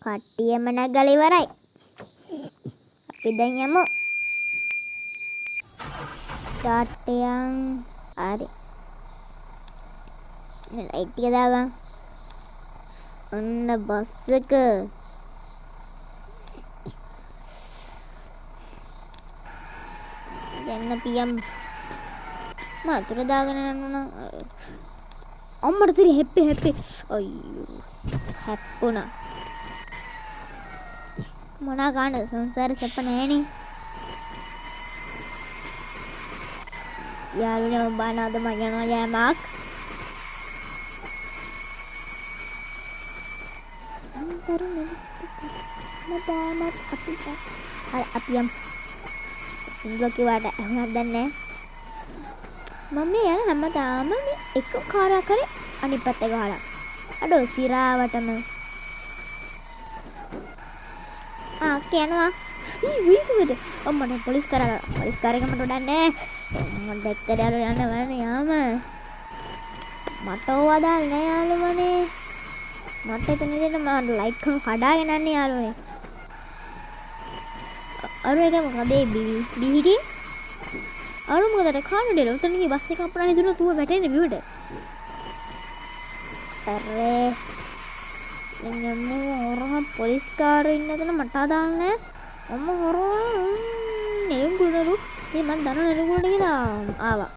කට්ටියම නැගලා ඉවරයි. අපි දැන් යමු. ස්ටාර්ට් එකෙන් හරි. ලයිට් එක දාගන්න. ඔන්න බස් එක. දැන් අපි යමු. මතුර දාගෙන යනවා. අම්මට සිරි හැප්පි. අයියෝ. හැප්පුණා. මොනා ගන්න සංසාරේ සැප නැහෙනේ. යාළුවනේ ඔබ අනාද මම යනවා යෑමක්. අන්තර නෙවිසිත මදාමත් අපිට. අපි යමු. සිංදුව කිව්වට ඇහුණක් දන්නේ නැහැ. මම යන හැමදාම මේ එක කාර්යයක් කරේ අනිත් පැත්ත ගහලා. අඩෝ සිරාවටම. කියනවා. ඊ අම්මට පොලිස් කරලා. පොලිස් කාර්යයකට මට උඩන්නේ. මම දැක්කද යාළුවා යන්න වරනේ යාම. මට ඕවා දාලා නෑ යාළුවනේ. මට එතන ඉඳන් මම ලයිට් කම කඩාගෙන යන්නේ යාළුවනේ. අර එක මොකද බිහිටි? අර මොකද කාණ්ඩේ උතන ගිය බස් එක අපරා හිතුණා තුව වැටෙන්නේ බිවට. අරේ එන්නම හොරම පොලිස් කාරය ඉන්නතන මට අදාන්නේ නැහැ. අම්ම හොරම නෙළුම් කුරුනලු. ඉතින් මම දන්න නෙළුම් කුරුට ගිහලා ආවා.